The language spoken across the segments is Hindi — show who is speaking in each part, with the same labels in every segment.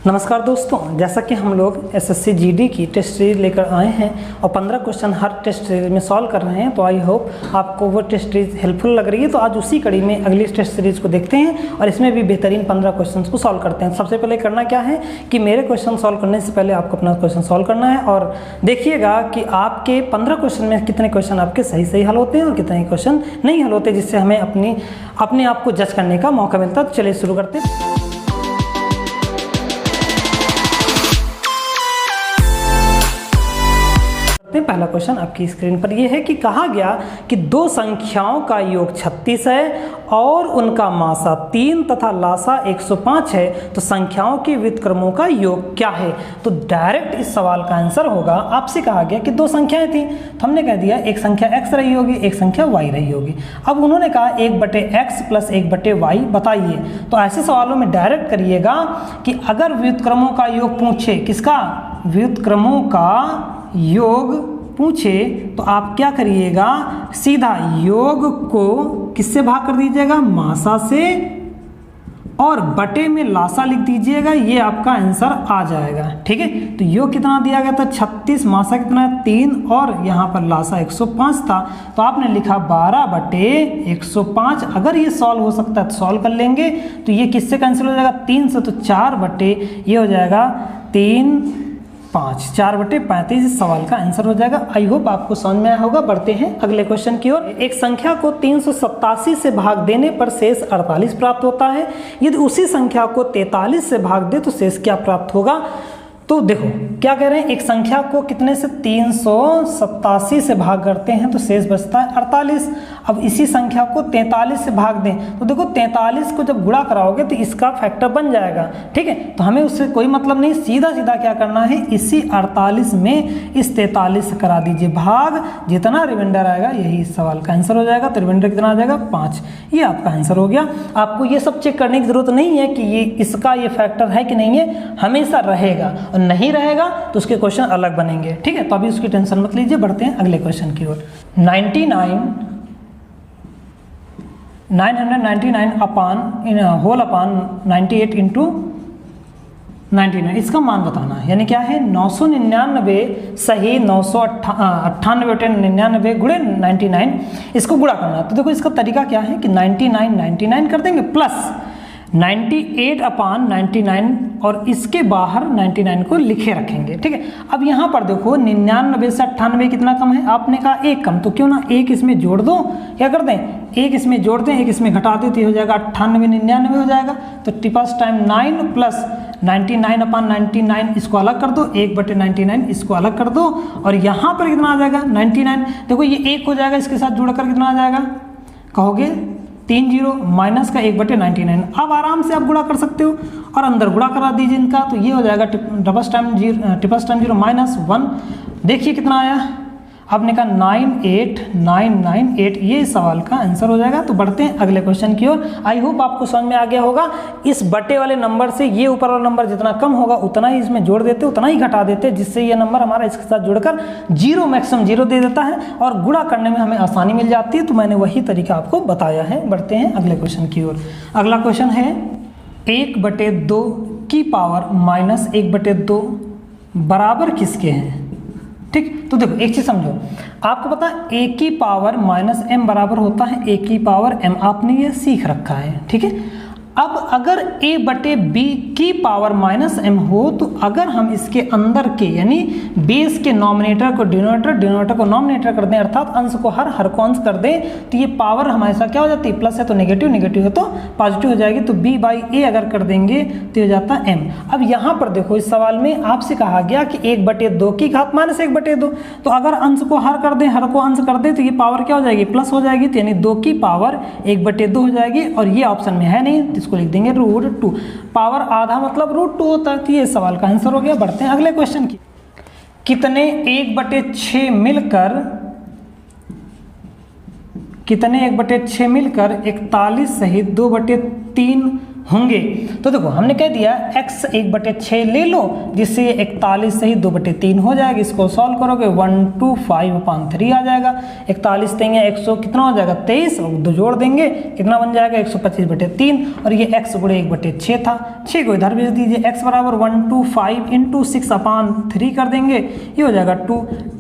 Speaker 1: नमस्कार दोस्तों, जैसा कि हम लोग एसएससी जीडी की टेस्ट सीरीज लेकर आए हैं और 15 क्वेश्चन हर टेस्ट सीरीज में सॉल्व कर रहे हैं। तो आई होप आपको वो टेस्ट सीरीज हेल्पफुल लग रही है। तो आज उसी कड़ी में अगली टेस्ट सीरीज को देखते हैं और इसमें भी बेहतरीन 15 क्वेश्चन को सॉल्व करते हैं। सबसे पहले करना क्या है कि मेरे क्वेश्चन सॉल्व करने से पहले आपको अपना क्वेश्चन सॉल्व करना है और देखिएगा कि आपके 15 क्वेश्चन में कितने क्वेश्चन आपके सही हल होते हैं और कितने क्वेश्चन नहीं हल होते, जिससे हमें अपने आप को जज करने का मौका मिलता है। तो चलिए शुरू करते हैं। पहला क्वेश्चन आपकी स्क्रीन पर यह है कि कहा गया कि दो संख्याओं का योग 36 है और उनका मासा 3 तथा लासा 105 है, तो संख्याओं के व्युत्क्रमों का योग क्या है। तो डायरेक्ट इस सवाल का आंसर होगा, आपसे कहा गया कि दो संख्याएं थी तो हमने कह दिया एक संख्या x रही होगी, एक संख्या y रही होगी। अब उन्होंने कहा 1/x प्लस 1/y बताइए। तो ऐसे सवालों में डायरेक्ट करिएगा कि अगर व्युत्क्रमों का योग पूछे, किसका, व्युत्क्रमों का योग पूछे, तो आप क्या करिएगा, सीधा योग को किससे भाग कर दीजिएगा, मासा से, और बटे में लासा लिख दीजिएगा। ये आपका आंसर आ जाएगा। ठीक है, तो योग कितना दिया गया था 36, मासा कितना है 3 और यहाँ पर लासा 105 था, तो आपने लिखा 12/105। अगर ये सॉल्व हो सकता है तो सॉल्व कर लेंगे। तो ये किससे कैंसिल हो जाएगा, 3 से, तो 4/, ये हो जाएगा 3, 5, 4/35 इस सवाल का आंसर हो जाएगा। आई होप आपको समझ में आया होगा। बढ़ते हैं अगले क्वेश्चन की ओर। एक संख्या को 387 से भाग देने पर शेष 48 प्राप्त होता है। यदि उसी संख्या को 43 से भाग दे तो शेष क्या प्राप्त होगा। तो देखो क्या कह रहे हैं, एक संख्या को कितने से 387 से भाग करते हैं तो शेष बचता है 48। अब इसी संख्या को 43 से भाग दें तो देखो 43 को जब गुणा कराओगे तो इसका फैक्टर बन जाएगा। ठीक है, तो हमें उससे कोई मतलब नहीं, सीधा सीधा क्या करना है, इसी 48 में इस 43 से करा दीजिए भाग, जितना रिमाइंडर आएगा यही इस सवाल का आंसर हो जाएगा। तो रिमाइंडर कितना आ जाएगा, 5। ये आपका आंसर हो गया। आपको ये सब चेक करने की जरूरत नहीं है कि ये इसका ये फैक्टर है कि नहीं है, हमेशा रहेगा, नहीं रहेगा तो उसके क्वेश्चन अलग बनेंगे। ठीक है, तो अभी उसकी टेंशन मत लीजिए। बढ़ते हैं अगले क्वेश्चन की ओर। 999 होल अपॉन 98 इंटू 99, इसका मान बताना है। यानी क्या है, 999 सही 998 गुणे 99, इसको गुणा करना है। तो देखो इसका तरीका क्या है कि 99 कर देंगे प्लस 98/99 और इसके बाहर 99 को लिखे रखेंगे। ठीक है, अब यहाँ पर देखो 99 से 98 कितना कम है, आपने कहा 1 कम, तो क्यों ना 1 इसमें जोड़ दो। क्या कर दें, 1 इसमें जोड़ दें, 1 इसमें घटा दें तो हो जाएगा 98/99 हो जाएगा। तो टिपास टाइम 9 प्लस 99/99 इसको अलग कर दो, 1/99 इसको अलग कर दो, और यहाँ पर कितना आ जाएगा 99। देखो ये 1 हो जाएगा, इसके साथ जोड़कर कितना आ जाएगा, कहोगे 30 माइनस का 1/99। अब आराम से आप गुणा कर सकते हो और अंदर गुणा करा दीजिए इनका, तो ये हो जाएगा टिपस टाइम 0 -1। देखिए कितना आया, आपने कहा 98998, ये इस सवाल का आंसर हो जाएगा। तो बढ़ते हैं अगले क्वेश्चन की ओर। आई होप आपको समझ में आ गया होगा। इस बटे वाले नंबर से ये ऊपर वाला नंबर जितना कम होगा उतना ही इसमें जोड़ देते, उतना ही घटा देते, जिससे ये नंबर हमारा इसके साथ जुड़कर 0 मैक्सिमम 0 दे देता है और गुणा करने में हमें आसानी मिल जाती है। तो मैंने वही तरीका आपको बताया है। बढ़ते हैं अगले क्वेश्चन की ओर। अगला क्वेश्चन है 1/2 की पावर -1/2 बराबर किसके हैं। ठीक, तो देखो एक चीज समझो, आपको पता है a की पावर -m बराबर होता है a की पावर m, आपने ये सीख रखा है। ठीक है, अब अगर a/b की पावर -m हो तो अगर हम इसके अंदर के यानी बेस के नॉमिनेटर को डिनोमिनेटर को नॉमिनेटर कर दें, अर्थात अंश को हर को अंश कर दें, तो ये पावर हमेशा क्या हो जाती है, प्लस है तो नेगेटिव है तो पॉजिटिव हो जाएगी। तो b/a अगर कर देंगे तो हो जाता है m। अब यहाँ पर देखो इस सवाल में आपसे कहा गया कि 1/2 की घात -1/2, तो अगर अंश को हर कर दें, हर को अंश कर दें, तो ये पावर क्या हो जाएगी, प्लस हो जाएगी, तो यानी 2 की पावर 1/2 हो जाएगी। और ये ऑप्शन में है नहीं, इसको लिख देंगे √2। पावर आधा मतलब √2 होता है। तो ये सवाल का आंसर हो गया। बढ़ते हैं अगले क्वेश्चन की। कितने 1/6 मिलकर 41 सहित 2/3 होंगे। तो देखो हमने कह दिया x 1/6 ले लो, जिससे 41 सही 2/3 हो जाएगा। इसको सॉल्व करोगे 125/3 आ जाएगा। 41 देंगे 100 कितना हो जाएगा 23, और 2 जोड़ देंगे कितना बन जाएगा 125/3, और ये x × 1/6 था। 6 को इधर भेज दीजिए, x बराबर 125 × 6/3 कर देंगे, ये हो जाएगा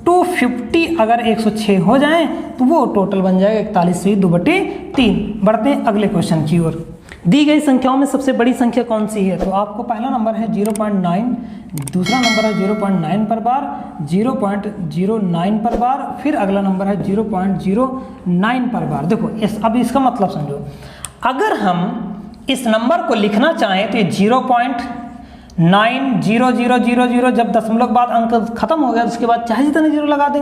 Speaker 1: 250। अगर 106 हो जाए तो वो टोटल बन जाएगा 41 सही 2/3। बढ़ते हैं अगले क्वेश्चन की ओर। दी गई संख्याओं में सबसे बड़ी संख्या कौन सी है? तो आपको पहला नंबर है 0.9, दूसरा नंबर है 0.9 पर बार, 0.09 पर बार, फिर अगला नंबर है 0.09 पर बार। देखो अब इसका मतलब समझो, अगर हम इस नंबर को लिखना चाहें तो ये 0.90000 जब दशमलव के बाद अंक खत्म हो गया उसके बाद चाहे जितने जीरो लगा दें।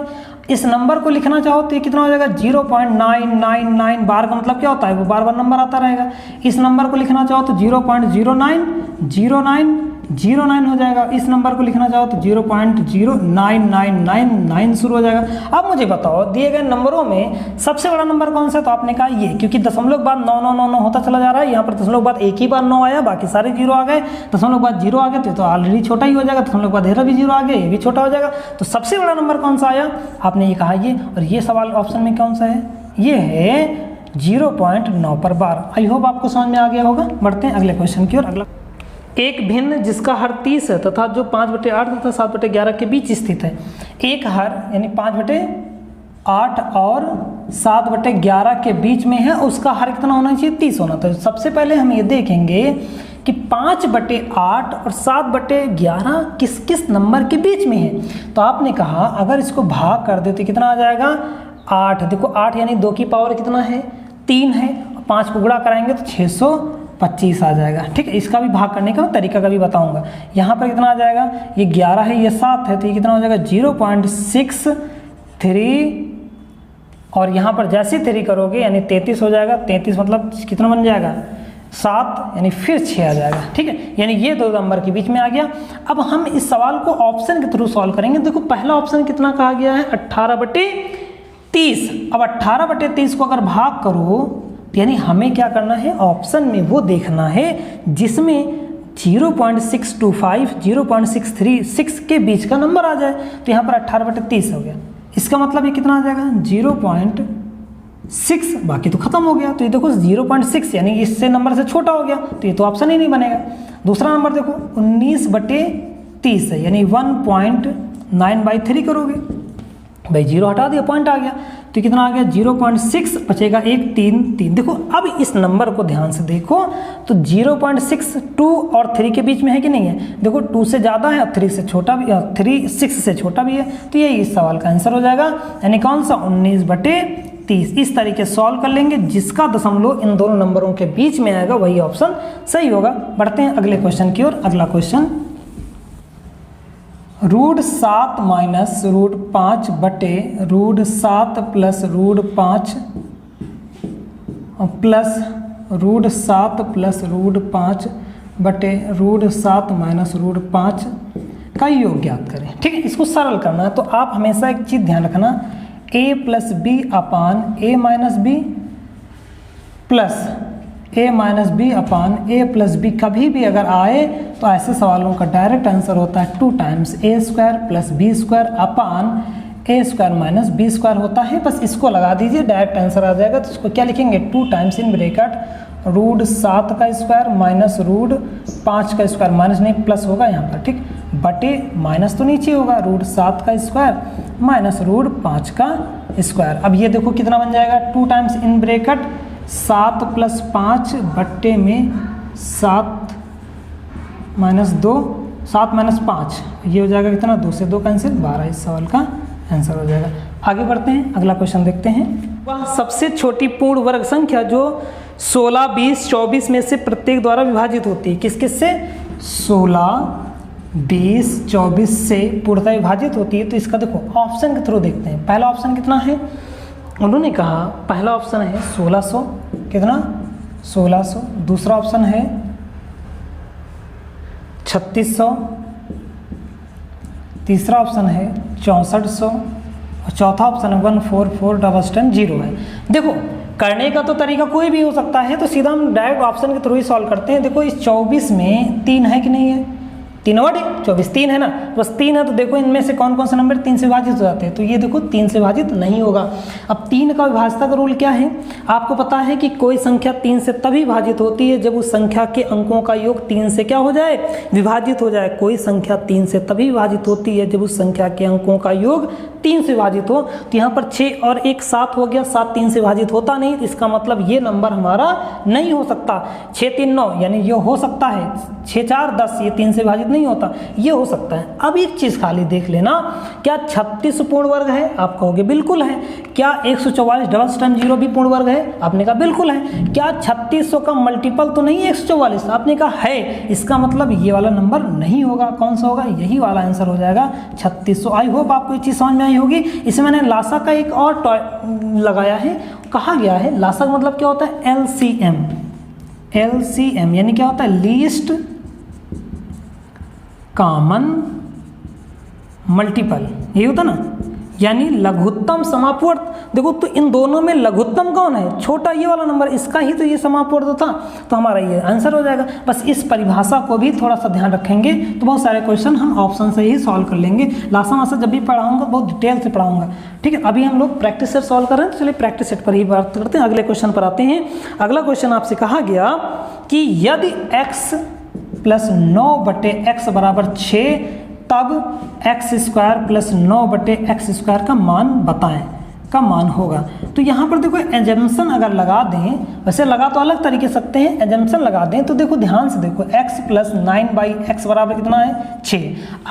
Speaker 1: इस नंबर को लिखना चाहो तो ये कितना हो जाएगा 0.999। बार का मतलब क्या होता है, वो बार बार नंबर आता रहेगा। इस नंबर को लिखना चाहो तो 0.0909 हो जाएगा। इस नंबर को लिखना चाहो तो 0.09999 शुरू हो जाएगा। अब मुझे बताओ दिए गए नंबरों में सबसे बड़ा नंबर कौन सा है? तो आपने कहा ये, क्योंकि दशमलव के बाद 9999 होता चला जा रहा है। यहाँ पर दशमलव के बाद एक ही बार 9 आया, बाकी सारे जीरो आ गए। दशमलव के बाद 0 आ गए तो ऑलरेडी छोटा ही हो जाएगा। दशमलव के बाद 0 भी 0 आ गया, ये भी छोटा हो जाएगा। तो सबसे बड़ा नंबर कौन सा आया? आपने ये कहा ये, और ये सवाल ऑप्शन में कौन सा है? ये है 0.9 पर बार। आई होप आपको समझ में आ गया होगा। बढ़ते हैं अगले क्वेश्चन की ओर। अगला, एक भिन्न जिसका हर 30 है तथा जो 5/8 तथा 7/11 के बीच स्थित है। एक हर यानी 5/8 और 7/11 के बीच में है, उसका हर कितना होना चाहिए? 30 होना। तो सबसे पहले हम ये देखेंगे कि 5/8 और 7/11 किस किस नंबर के बीच में है। तो आपने कहा अगर इसको भाग कर दे तो कितना आ जाएगा 8। देखो 8 यानी 2 की पावर कितना है 3 है, 5 को गुणा कराएंगे तो 625 आ जाएगा। ठीक है, इसका भी भाग करने का तरीका का भी बताऊंगा। यहाँ पर कितना आ जाएगा, ये 11 है ये 7 है, तो ये कितना हो जाएगा 0.63, और यहाँ पर जैसे 3 करोगे यानी 33 हो जाएगा। 33 मतलब कितना बन जाएगा 7, यानी फिर 6 आ जाएगा। ठीक है, यानी ये 2 नंबर के बीच में आ गया। अब हम इस सवाल को ऑप्शन के थ्रू सॉल्व करेंगे। देखो पहला ऑप्शन कितना कहा गया है 18/30। अब 18/30 को अगर भाग करो यानी हमें क्या करना है, ऑप्शन में वो देखना है जिसमें 0.625 0.636 के बीच का नंबर आ जाए। तो यहाँ पर 18/30 हो गया। इसका मतलब ये कितना आ जाएगा 0.6, बाकी तो खत्म हो गया। तो ये देखो 0.6 यानी इससे नंबर से छोटा हो गया, तो ये तो ऑप्शन ही नहीं बनेगा। दूसरा नंबर देखो 19/30 है, यानी 1.9/3 करोगे, भाई 0 हटा दिया पॉइंट आ गया, तो कितना आ गया 0.6 बचेगा 1 3। देखो अब इस नंबर को ध्यान से देखो तो 0.6 2 और 3 के बीच में है कि नहीं है। देखो 2 से ज़्यादा है और 3 से छोटा भी, 3 6 से छोटा भी है। तो ये इस सवाल का आंसर हो जाएगा, यानी कौन सा 19/30। इस तरीके सॉल्व कर लेंगे, जिसका दशमलव इन दोनों नंबरों के बीच में आएगा वही ऑप्शन सही होगा। बढ़ते हैं अगले क्वेश्चन की ओर। अगला क्वेश्चन, √7 माइनस √5 बटे √7 प्लस √5 प्लस √7 प्लस √5 बटे √7 माइनस √5 का योग ज्ञात करें। ठीक है, इसको सरल करना है। तो आप हमेशा एक चीज़ ध्यान रखना, a plus B upon a minus B plus a minus B upon a plus B कभी भी अगर आए तो ऐसे सवालों का डायरेक्ट आंसर होता है 2 टाइम्स a² प्लस b² अपान a² माइनस b² होता है। बस इसको लगा दीजिए, डायरेक्ट आंसर आ जाएगा। तो इसको क्या लिखेंगे 2 टाइम्स इन ब्रैकेट √7 का स्क्वायर माइनस √5 का स्क्वायर, माइनस नहीं प्लस होगा यहाँ पर। ठीक, बटे माइनस तो नीचे होगा √7 का स्क्वायर माइनस √5 का स्क्वायर। अब ये देखो कितना बन जाएगा 2 टाइम्स इन ब्रैकेट 7 प्लस 5 बट्टे में 7 माइनस 2, 7 माइनस 5, ये हो जाएगा कितना 2 से 2 कैंसिल, 12 इस सवाल का आंसर हो जाएगा। आगे बढ़ते हैं, अगला क्वेश्चन देखते हैं। वह सबसे छोटी पूर्ण वर्ग संख्या जो 16, 20, 24 में से प्रत्येक द्वारा विभाजित होती है। किस किस से? 16, 20, 24 से पूर्णतः विभाजित होती है। तो इसका देखो ऑप्शन के थ्रू देखते हैं। पहला ऑप्शन कितना है, उन्होंने कहा पहला ऑप्शन है 1600, कितना 1600। दूसरा ऑप्शन है 3600, तीसरा ऑप्शन है 6400 और चौथा ऑप्शन है 144 0 है। देखो करने का तो तरीका कोई भी हो सकता है, तो सीधा हम डायरेक्ट ऑप्शन के थ्रू ही सॉल्व करते हैं। देखो इस 24 में 3 है कि नहीं है, 3 बटे 24 3 है ना, बस 3 है तो देखो इनमें से कौन कौन से नंबर 3 से विभाजित हो जाते हैं, तो ये देखो 3 से विभाजित नहीं होगा। अब 3 का विभाज्यता का रूल क्या है, आपको पता है कि कोई संख्या 3 से तभी विभाजित होती है जब उस संख्या के अंकों का योग 3 से क्या हो जाए, विभाजित हो जाए। कोई संख्या 3 से तभी विभाजित होती है जब उस संख्या के अंकों का योग 3 से विभाजित हो। तो यहाँ पर 6 और 1 7 हो गया, 7 3 से विभाजित होता नहीं, तो इसका मतलब ये नंबर हमारा नहीं हो सकता। 6 3 9 यानी ये हो सकता है, 6 4 10 ये 3 से विभाजित नहीं होता, ये हो सकता है। अब एक चीज़ खाली देख लेना, क्या 36 पूर्ण वर्ग है, आप कहोगे बिल्कुल है। क्या 144 डबल टाइम 0 भी पूर्ण वर्ग है, आपने कहा बिल्कुल है। क्या 3600 का मल्टीपल तो नहीं है 144, आपने कहा है, इसका मतलब ये वाला नंबर नहीं होगा। कौन सा होगा, यही वाला आंसर हो जाएगा 3600। आई होप आपको ये चीज़ समझ में आई होगी। इसमें मैंने लासा का एक और लगाया है, कहा गया है लासा का मतलब क्या होता है, LCM। LCM यानी क्या होता है, लीस्ट कॉमन मल्टीपल, ये होता ना, यानी लघुत्तम समापवर्त। देखो तो इन दोनों में लघुत्तम कौन है, छोटा ये वाला नंबर, इसका ही तो ये समापवर्त था, तो हमारा ये आंसर हो जाएगा। बस इस परिभाषा को भी थोड़ा सा ध्यान रखेंगे तो बहुत सारे क्वेश्चन हम ऑप्शन से ही सॉल्व कर लेंगे। लासा मासा जब भी पढ़ाऊंगा बहुत डिटेल से पढ़ाऊंगा, ठीक है। अभी हम लोग प्रैक्टिस सेट सॉल्व कर रहे हैं, तो चलिए प्रैक्टिस सेट पर ही बात करते हैं। अगले क्वेश्चन पर आते हैं। अगला क्वेश्चन आपसे कहा गया कि यदि x + 9 बटे x बराबर 6 तब x² + 9 बटे x² का मान बताएं, का मान होगा। तो यहाँ पर देखो एजम्पशन अगर लगा दें, वैसे लगा तो अलग तरीके सकते हैं, एजम्पशन लगा दें तो देखो ध्यान से देखो x + 9/x बराबर कितना है 6।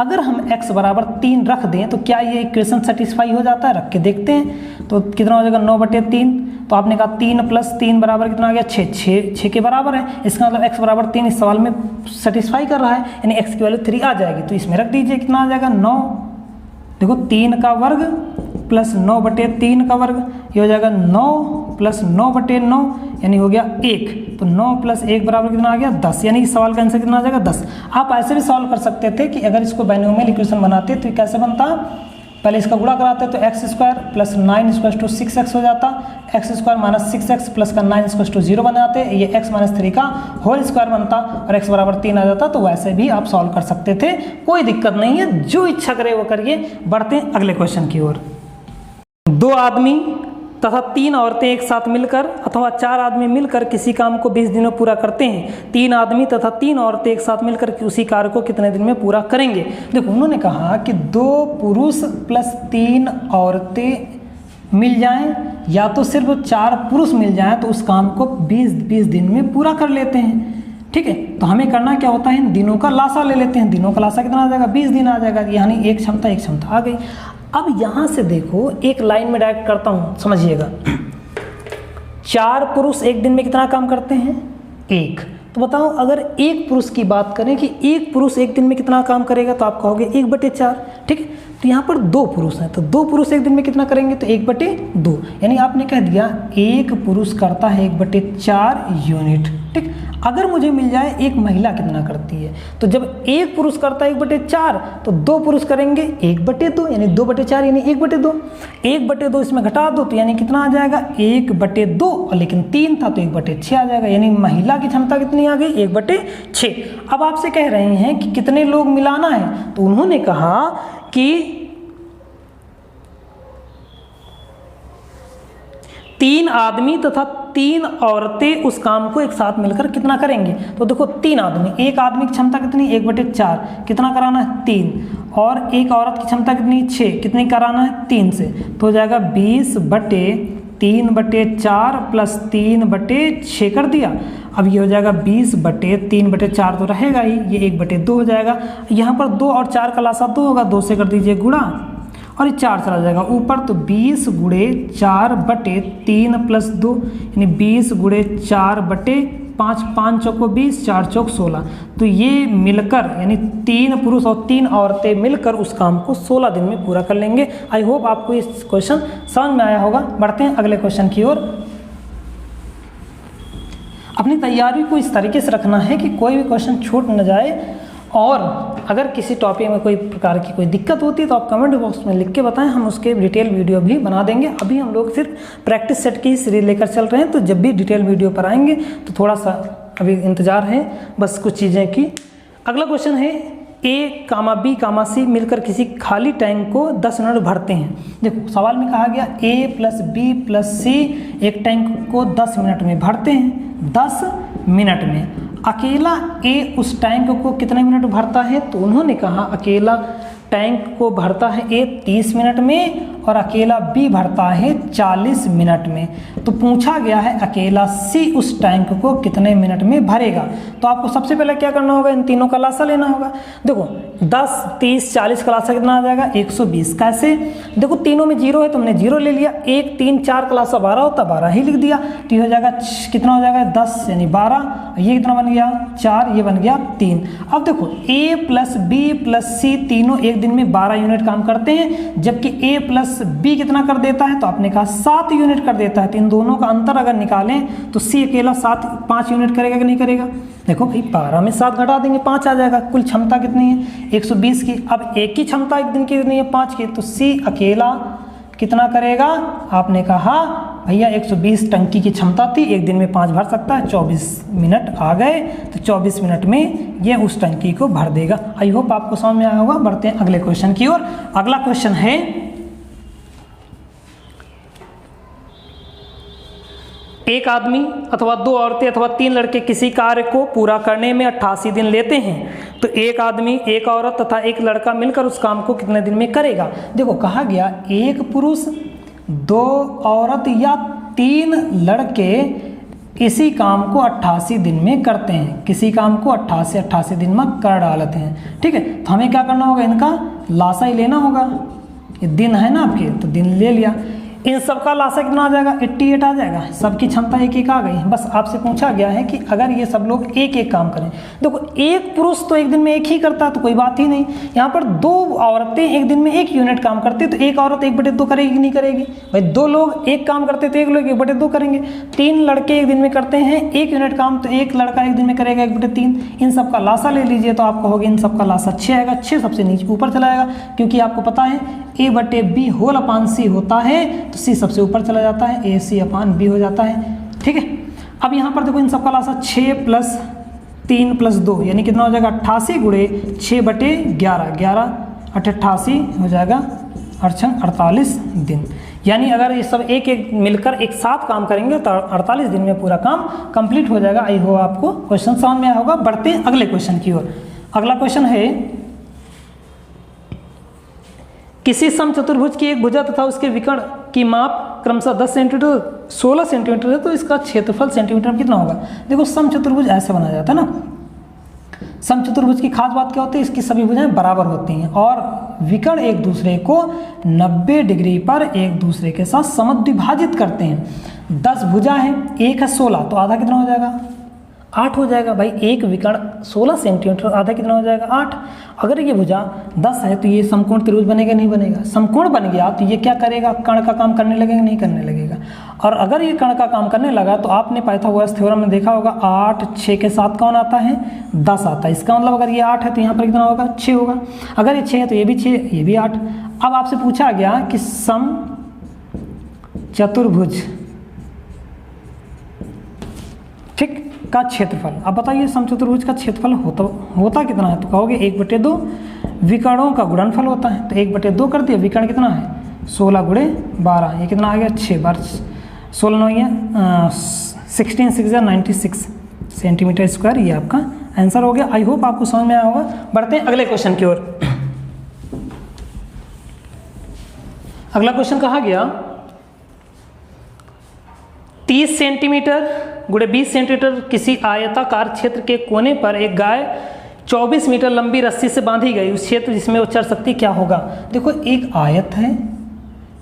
Speaker 1: अगर हम x बराबर 3 रख दें तो क्या ये इक्वेशन सेटिस्फाई हो जाता है, रख के देखते हैं। तो कितना हो जाएगा 9/3, तो आपने कहा 3 + 3 बराबर कितना आ गया 6, 6 के बराबर है। इसका मतलब x बराबर 3 इस सवाल में सेटिस्फाई कर रहा है, यानी x की वैल्यू 3 आ जाएगी। तो इसमें रख दीजिए, कितना आ जाएगा 9। देखो 3 का वर्ग + 9/3 का वर्ग, ये हो जाएगा 9 + 9/9 यानी हो गया 1। तो 9 + 1 बराबर कितना आ गया 10, यानी इस सवाल का आंसर कितना आ जाएगा 10। आप ऐसे भी सॉल्व कर सकते थे कि अगर इसको बाइनोमियल इक्वेशन बनाते तो कैसे बनता, पहले इसका गुणा कराते तो x² + 9 = 6x हो जाता, x² - 6x + का 9 = 0 बनाते, ये x - 3 का होल स्क्वायर बनता और x बराबर 3 आ जाता। तो वैसे भी आप सॉल्व कर सकते थे, कोई दिक्कत नहीं है, जो इच्छा करे वो करिए। बढ़ते हैं अगले क्वेश्चन की ओर। 2 आदमी तथा 3 औरतें एक साथ मिलकर अथवा 4 आदमी मिलकर किसी काम को 20 दिनों में पूरा करते हैं। 3 आदमी तथा 3 औरतें एक साथ मिलकर उसी कार्य को कितने दिन में पूरा करेंगे। देखो उन्होंने कहा कि 2 पुरुष + 3 औरतें मिल जाएं या तो सिर्फ 4 पुरुष मिल जाएं तो उस काम को 20 दिन में पूरा कर लेते हैं, ठीक है। तो हमें करना क्या होता है, इन दिनों का लासा ले लेते हैं। दिनों का लासा कितना आ जाएगा 20 दिन आ जाएगा, यानी एक क्षमता आ गई। अब यहाँ से देखो एक लाइन में डायरेक्ट करता हूँ, समझिएगा। 4 पुरुष एक दिन में कितना काम करते हैं 1, तो बताओ अगर एक पुरुष की बात करें कि एक पुरुष एक दिन में कितना काम करेगा, तो आप कहोगे 1/4, ठीक है। तो यहाँ पर 2 पुरुष हैं, तो 2 पुरुष एक दिन में कितना करेंगे, तो 1/2, यानी आपने कह दिया एक पुरुष करता है 1/4 यूनिट, ठीक। अगर मुझे मिल जाए एक महिला कितना करती है, तो जब एक पुरुष करता है 1/4 तो 2 पुरुष करेंगे 1/2, यानी 2/4 यानी 1/2। 1/2 इसमें घटा दो तो यानी कितना आ जाएगा 1/2, और लेकिन 3 था तो 1/6 आ जाएगा, यानी महिला की क्षमता कितनी आ गई 1/6। अब आपसे कह रहे हैं कि कितने लोग मिलाना है, तो उन्होंने कहा कि 3 आदमी तथा 3 औरतें उस काम को एक साथ मिलकर कितना करेंगे। तो देखो 3 आदमी, एक आदमी की क्षमता कितनी 1/4, कितना कराना है 3, और एक औरत की क्षमता कितनी 6, कितनी कराना है 3 से, तो हो जाएगा 20/3/4 + 3/6 कर दिया। अब ये हो जाएगा 20/3/4 तो रहेगा ही, ये 1/2 हो जाएगा। यहाँ पर 2 और 4 का लासा 2 होगा, 2 से कर दीजिए गुणा और ये 4 चला जाएगा ऊपर, तो 20 × 4/3 + 2 यानी 20 × 4/5, 5 चौको 20, 4 चौक 16। तो ये मिलकर यानी 3 पुरुष और 3 औरतें मिलकर उस काम को 16 दिन में पूरा कर लेंगे। आई होप आपको ये क्वेश्चन समझ में आया होगा। बढ़ते हैं अगले क्वेश्चन की ओर। अपनी तैयारी को इस तरीके से रखना है कि कोई भी क्वेश्चन छूट न जाए और अगर किसी टॉपिक में कोई प्रकार की कोई दिक्कत होती है तो आप कमेंट बॉक्स में लिख के बताएं, हम उसके डिटेल वीडियो भी बना देंगे। अभी हम लोग सिर्फ प्रैक्टिस सेट की सीरीज लेकर चल रहे हैं, तो जब भी डिटेल वीडियो पर आएंगे तो थोड़ा सा अभी इंतज़ार है, बस कुछ चीज़ें की। अगला क्वेश्चन है A, B, C मिलकर किसी खाली टैंक को 10 मिनट भरते हैं। देखो सवाल में कहा गया A + B + C एक टैंक को 10 मिनट में भरते हैं। 10 मिनट में अकेला A उस टैंक को कितने मिनट भरता है? तो उन्होंने कहा अकेला टैंक को भरता है A 30 मिनट में और अकेला B भरता है 40 मिनट में। तो पूछा गया है अकेला C उस टैंक को कितने मिनट में भरेगा। तो आपको सबसे पहले क्या करना होगा, इन तीनों का लासा लेना होगा। देखो 10, 30, 40 का लासा कितना आ जाएगा? 120। कैसे? देखो तीनों में 0 है तो हमने 0 ले लिया। 1, 3, 4 का लासा 12 होता, 12 ही लिख दिया। तो ये हो जाएगा कितना हो जाएगा? 10 यानी 12। ये कितना बन गया? 4, ये बन गया 3। अब देखो A + B + C तीनों एक दिन में 12 यूनिट काम करते हैं, जबकि A + B कितना कर देता है? तो आपने कहा 7 यूनिट कर देता है। तो इन दोनों का अंतर अगर निकालें तो C अकेला 5 यूनिट करेगा कि नहीं करेगा? देखो भाई 12 में 7 घटा देंगे 5 आ जाएगा। कुल क्षमता कितनी है? 120 की। अब एक की क्षमता एक दिन की कितनी है? 5 की। तो C अकेला कितना करेगा? आपने कहा भैया 120 टंकी की क्षमता थी, एक दिन में 5 भर सकता है। 24 मिनट आ गए, तो 24 मिनट में ये उस टंकी को भर देगा। आई होप आपको समझ में आया होगा। बढ़ते हैं अगले क्वेश्चन की ओर। अगला क्वेश्चन है एक आदमी अथवा 2 औरतें अथवा 3 लड़के किसी कार्य को पूरा करने में 88 दिन लेते हैं। तो एक आदमी, एक औरत तथा एक लड़का मिलकर उस काम को कितने दिन में करेगा? देखो कहा गया एक पुरुष, 2 औरत या 3 लड़के इसी काम को 88 दिन में करते हैं। किसी काम को 88 दिन में कर डालते हैं। ठीक है, तो हमें क्या करना होगा? इनका लासा ही लेना होगा। ये दिन है ना आपके, तो दिन ले लिया। इन सबका लासा कितना आ जाएगा? 88 आ जाएगा। सबकी क्षमता एक एक आ गई। बस आपसे पूछा गया है कि अगर ये सब लोग एक एक काम करें। देखो एक पुरुष तो एक दिन में एक ही करता है, तो कोई बात ही नहीं। यहाँ पर 2 औरतें एक दिन में 1 यूनिट काम करती, तो एक औरत 1/2 करेगी कि नहीं करेगी? भाई 2 लोग एक काम करते तो एक लोग 1/2 करेंगे। 3 लड़के एक दिन में करते हैं 1 यूनिट काम, तो एक लड़का एक दिन में करेगा 1/3। इन सबका लासा ले लीजिए तो आप कहोगे इन सबका लासा 6 आएगा। 6 सबसे नीचे ऊपर चला जाएगा, क्योंकि आपको पता है A/B होल C होता है, तो C सबसे ऊपर चला जाता है, AC/B हो जाता है। ठीक है, अब यहाँ पर देखो इन सबका लासा 6 + 3 + 2 यानी कितना हो जाएगा? 88 × 6/11, 11 88 हो जाएगा 48 दिन। यानी अगर ये सब एक एक मिलकर एक साथ काम करेंगे तो 48 दिन में पूरा काम कंप्लीट हो जाएगा। आई होप आपको क्वेश्चन समझ में आया होगा। बढ़ते हैं अगले क्वेश्चन की ओर। अगला क्वेश्चन है किसी समचतुर्भुज की एक भुजा तथा उसके विकर्ण की माप क्रमशः 10 सेंटीमीटर 16 सेंटीमीटर है, तो इसका क्षेत्रफल सेंटीमीटर में कितना होगा? देखो समचतुर्भुज ऐसे बना जाता है ना। समचतुर्भुज की खास बात क्या होती है? इसकी सभी भुजाएं बराबर होती हैं और विकर्ण एक दूसरे को 90 डिग्री पर एक दूसरे के साथ समद्विभाजित करते हैं। 10 भुजा है, एक है 16, तो आधा कितना हो जाएगा? 8 हो जाएगा। भाई एक विकर्ण 16 सेंटीमीटर, आधा कितना हो जाएगा? 8। अगर ये भुजा 10 है तो ये समकोण त्रिभुज बनेगा नहीं बनेगा? समकोण बन गया तो ये क्या करेगा? कर्ण का काम करने लगेगा नहीं करने लगेगा? और अगर ये कर्ण का काम करने लगा तो आपने पाइथागोरस थ्योरम में देखा होगा 8, 6 के साथ कौन आता है? 10 आता है। इसका मतलब अगर ये 8 है तो यहाँ पर कितना होगा? 6 होगा। अगर ये 6 है तो ये भी 6, ये भी 8। अब आपसे पूछा गया कि सम चतुर्भुज ठीक का क्षेत्रफल। अब बताइए समचतुर्भुज का क्षेत्रफल होता कितना है? तो कहोगे 1/2 विकर्णों का गुणनफल होता है। तो 1/2 कर दिया। विकर्ण कितना है? 16 × 12, ये कितना आ गया? 6 बार 16 9 या 16 6 या 96 सेंटीमीटर स्क्वायर। ये आपका आंसर हो गया। आई होप आपको समझ में आया होगा। बढ़ते हैं अगले क्वेश्चन की ओर। अगला क्वेश्चन कहा गया 30 सेंटीमीटर × 20 सेंटीमीटर किसी आयताकार क्षेत्र के कोने पर एक गाय 24 मीटर लंबी रस्सी से बांधी गई। उस क्षेत्र जिसमें वो चर सकती क्या होगा? देखो एक आयत है,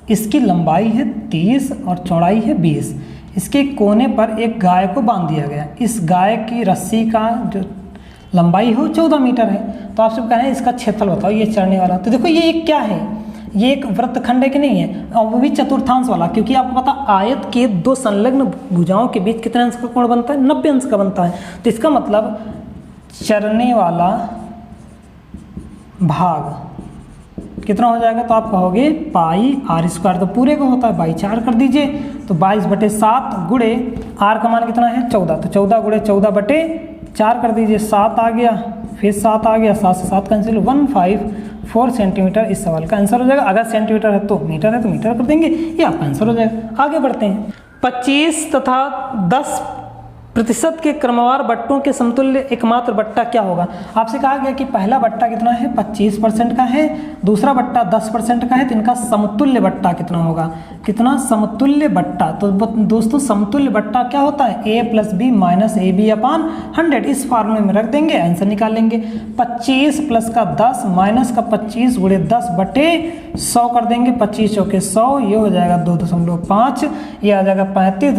Speaker 1: इसकी लंबाई है 30 और चौड़ाई है 20। इसके कोने पर एक गाय को बांध दिया गया। इस गाय की रस्सी का जो लंबाई हो 14 मीटर है। तो आपसे कह रहे हैं इसका क्षेत्रफल बताओ, ये चढ़ने वाला। तो देखो ये एक क्या है? ये एक वृत्तखंड है कि नहीं है? और वो भी चतुर्थांश वाला, क्योंकि आपको पता आयत के 2 संलग्न भुजाओं के बीच कितने अंश का कोण बनता है? 90 अंश का बनता है। तो इसका मतलब चढ़ने वाला भाग कितना हो जाएगा, तो आप कहोगे पाई आर स्क्वायर, तो पूरे का होता है बाई 4 कर दीजिए, तो 22/7 गुणे आर का मान कितना है 14, तो 14 गुणे 14/4 कर दीजिए, 7 आ गया, फिर 7 आ गया, 7 से 7 कैंसिल, 154 सेंटीमीटर इस सवाल का आंसर हो जाएगा। अगर सेंटीमीटर है तो मीटर कर देंगे, ये आपका आंसर हो जाएगा। आगे बढ़ते हैं। 25 तथा 10% के क्रमवार बट्टों के समतुल्य एकमात्र बट्टा क्या होगा। आपसे कहा गया कि पहला बट्टा कितना है 25% का है, दूसरा बट्टा 10% का है, तो इनका समतुल्य बट्टा कितना होगा, कितना समतुल्य बट्टा। तो दोस्तों समतुल्य बट्टा क्या होता है, a + b - ab/100, इस फार्मूले में रख देंगे, आंसर निकाल लेंगे। 25 + का 10 - का 25 गुणे 10/100 कर देंगे, 25 चौके 100, ये हो जाएगा 2.5, ये आ जाएगा 35 -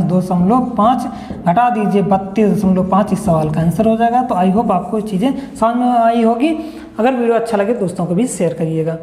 Speaker 1: 2.5, घटा दीजिए 32.5, इस सवाल का आंसर हो जाएगा। तो आई होप आपको चीज़ें समझ में आई होगी। अगर वीडियो अच्छा लगे दोस्तों को भी शेयर करिएगा।